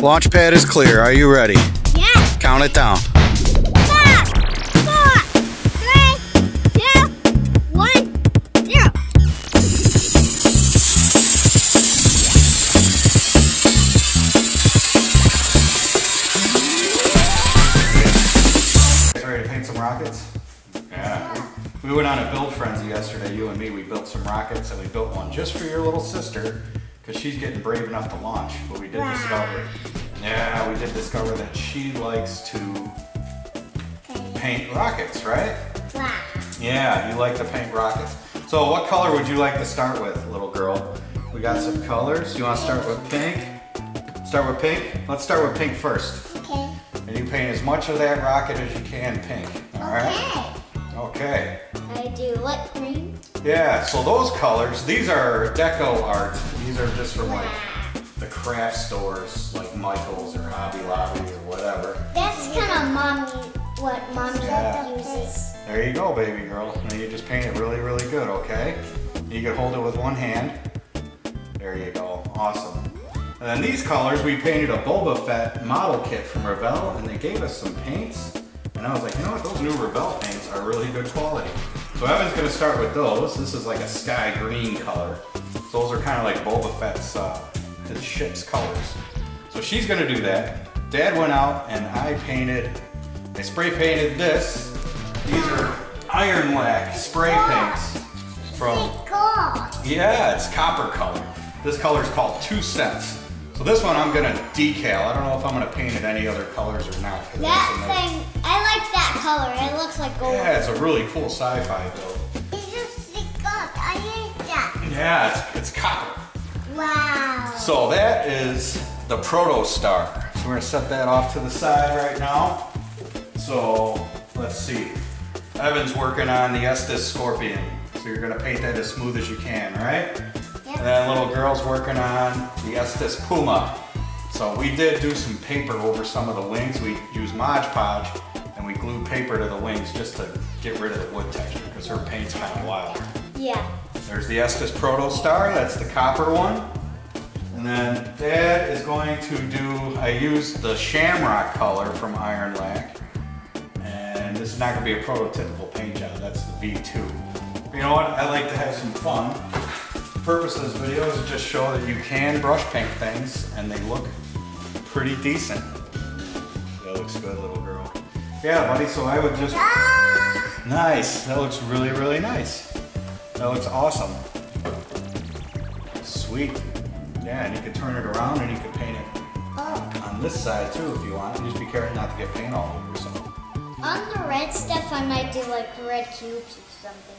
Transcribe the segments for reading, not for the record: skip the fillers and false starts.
Launch pad is clear. Are you ready? Yeah. Count it down. 5, 4, 3, 2, 1, 0. Ready to paint some rockets? Yeah. We went on a build frenzy yesterday, you and me. We built some rockets, and we built one just for your little sister because she's getting brave enough to launch. But we did discover that she likes to paint rockets, right? Wow. Yeah, you like to paint rockets. So what color would you like to start with, little girl? We got some colors. You want to start with pink? Start with pink? Let's start with pink first. Okay. And you paint as much of that rocket as you can pink. All right? Okay. I do what green? Yeah, so those colors, these are deco art. These are just from like the craft stores like Michael's or Hobby Lobby or whatever. That's kind of what mommy uses. There you go, baby girl. And you just paint it really, really good, okay? You can hold it with one hand. There you go. Awesome. And then these colors, we painted a Boba Fett model kit from Revell, and they gave us some paints. And I was like, you know what, those new Revell paints are really good quality. So Evan's gonna start with those. This is like a sky green color. So those are kind of like Boba Fett's, his ship's colors. So she's gonna do that. Dad went out and I spray painted this. These are iron lac spray paints from, yeah, it's copper color. This color is called 2 cents. So this one I'm gonna decal. I don't know if I'm gonna paint it any other colors or not. That thing, I like that color. It looks like gold. Yeah, it's a really cool sci-fi build. It's just stick up. I hate that. Yeah, it's copper. Wow. So that is the Protostar. So we're gonna set that off to the side right now. So let's see. Evan's working on the Estes Scorpion. So you're gonna paint that as smooth as you can, right? Yep. And then little girl's working on the Estes Puma. So we did do some paper over some of the wings. We used Mod Podge and we glued paper to the wings just to get rid of the wood texture because her paint's kind of wild. Yeah. There's the Estes Protostar, that's the copper one. And then Dad is going to do, I used the Shamrock color from Iron Lac. And this is not going to be a prototypical paint job, that's the V2. But you know what, I like to have some fun. The purpose of this video is to just show that you can brush paint things and they look pretty decent. That looks good, little girl. Yeah, buddy, so I would just... Nice, that looks really, really nice. That looks awesome. Sweet. Yeah, and you can turn it around and you can paint it on this side too if you want. Just be careful not to get paint all over yourself. On the red stuff, I might do like red cubes or something.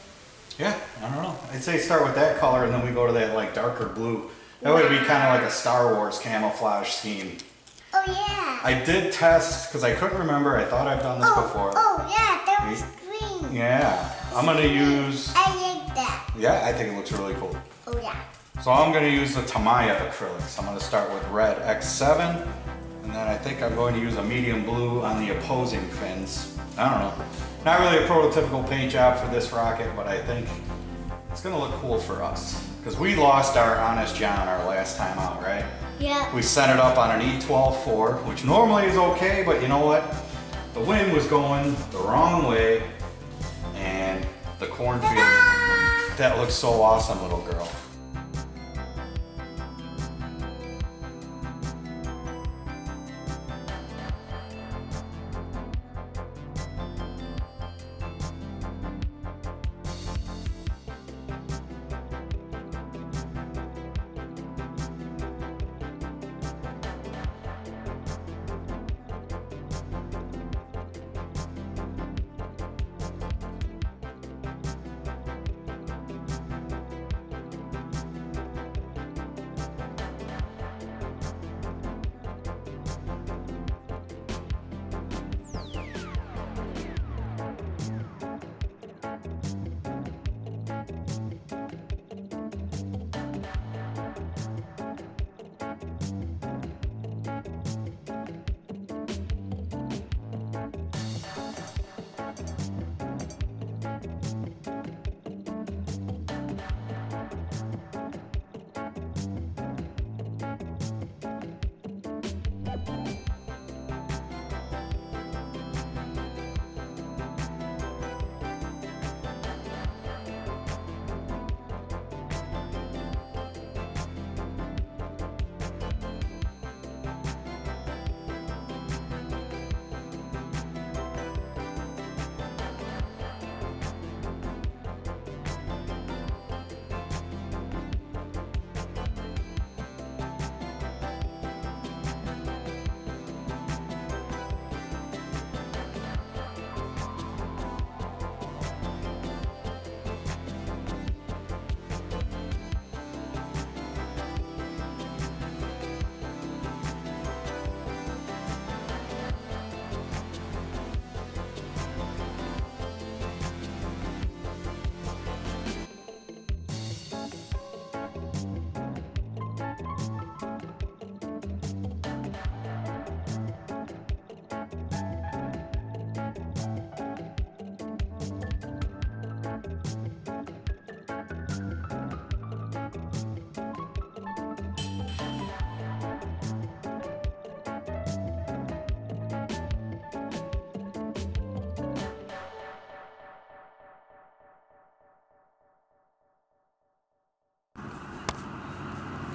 Yeah, I don't know. I'd say start with that color and then we go to that like darker blue. That would be kind of like a Star Wars camouflage scheme. Oh yeah. I did test, because I couldn't remember, I thought I've done this before. Oh yeah, that was green. Yeah, I'm going to use... I like that. Yeah, I think it looks really cool. Oh yeah. So I'm going to use the Tamiya acrylics. I'm going to start with red X7, and then I think I'm going to use a medium blue on the opposing fins. I don't know. Not really a prototypical paint job for this rocket, but I think it's going to look cool for us. Because we lost our Honest John our last time out, right? Yeah. We set it up on an E12-4, which normally is okay, but you know what? The wind was going the wrong way, and the cornfield, that looks so awesome, little girl.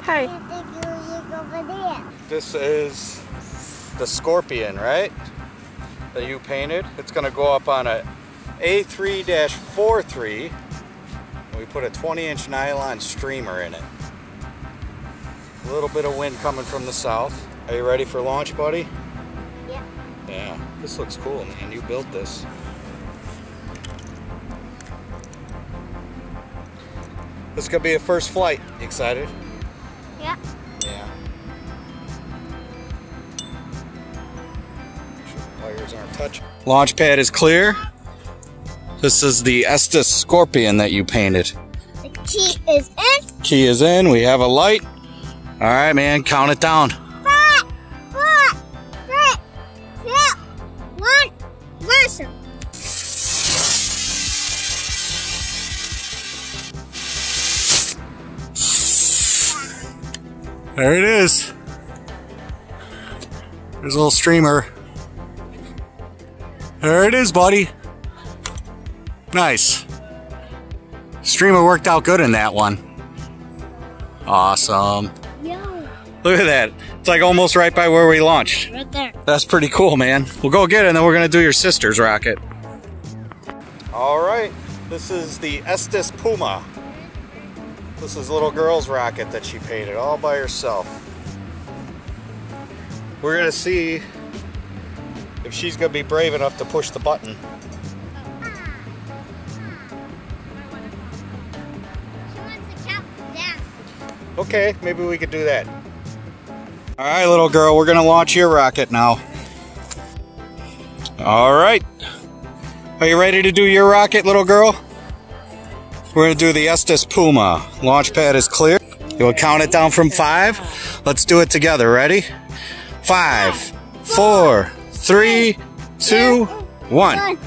Hi. This is the Scorpion, right? That you painted. It's going to go up on a A3-43. We put a 20-inch nylon streamer in it. A little bit of wind coming from the south. Are you ready for launch, buddy? Yeah. Yeah. This looks cool, man. You built this. This could be a first flight. You excited? Yeah. Yeah. Wires aren't touching. Launch pad is clear. This is the Estes Scorpion that you painted. The key is in. Key is in. We have a light. All right, man. Count it down. 5, 4, 3, 2, 1. Listen. There it is. There's a little streamer. There it is, buddy. Nice. Streamer worked out good in that one. Awesome. Yo. Look at that. It's like almost right by where we launched. Right there. That's pretty cool, man. We'll go get it and then we're gonna do your sister's rocket. All right, this is the Estes Puma. This is little girl's rocket that she painted all by herself. We're gonna see if she's gonna be brave enough to push the button. She wants to count down. Okay, maybe we could do that. All right, little girl, we're gonna launch your rocket now. All right. Are you ready to do your rocket, little girl? We're gonna do the Estes Puma. Launch pad is clear. You'll count it down from 5. Let's do it together. Ready? 5, 4, 3, 2, 1.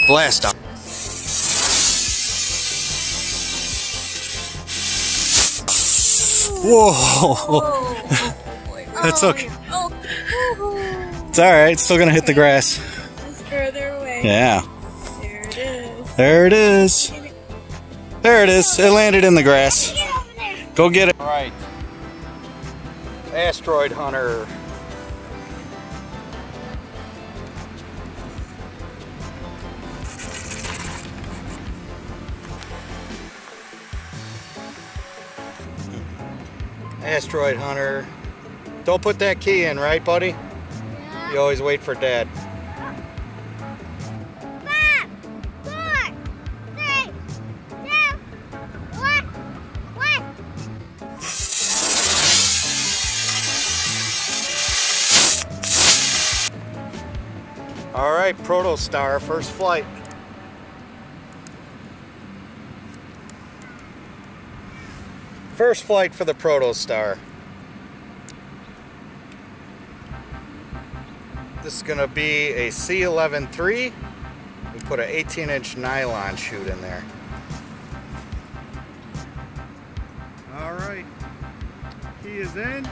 Blast off. Whoa. That's okay. It's alright. It's still gonna hit the grass. Just further away. Yeah. There it is. There it is. There it is. It landed in the grass. Go get it. All right. Asteroid hunter. Asteroid hunter. Don't put that key in, right, buddy? Yeah. You always wait for Dad. 5, 4, 3, 2, 1. All right, Protostar, first flight. First flight for the Protostar. This is gonna be a C11-3. We put an 18-inch nylon chute in there. All right, key is in,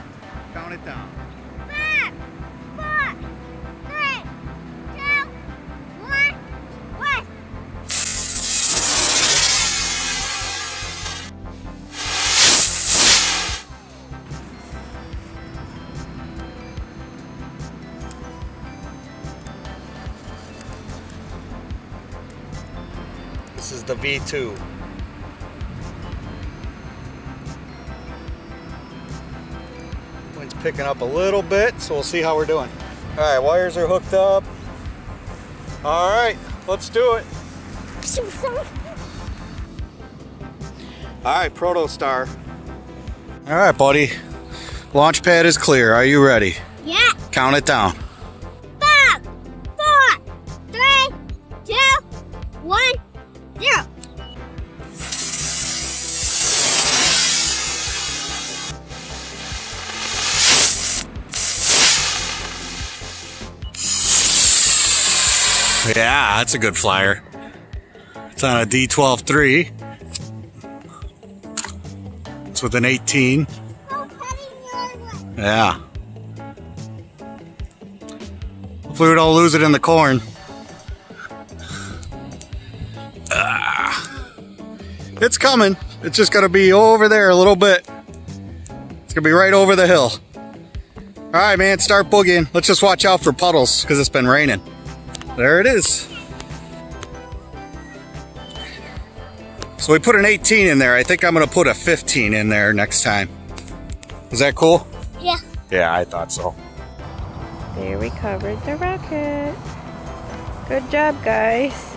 count it down. 5, 4, 3, 2, 1. This is the V2. Wind's picking up a little bit, so we'll see how we're doing. All right, wires are hooked up. All right, let's do it. All right, Protostar. All right, buddy. Launch pad is clear. Are you ready? Yeah. Count it down. 5, 4, 3, 2, 1, 0. Yeah, that's a good flyer. It's on a D12-3. It's with an 18. Yeah. Hopefully we don't lose it in the corn. It's coming. It's just gonna be over there a little bit. It's gonna be right over the hill. All right, man, start boogieing. Let's just watch out for puddles because it's been raining. There it is. So we put an 18 in there. I think I'm gonna put a 15 in there next time. Is that cool? Yeah. Yeah, I thought so. There we covered the rocket. Good job, guys.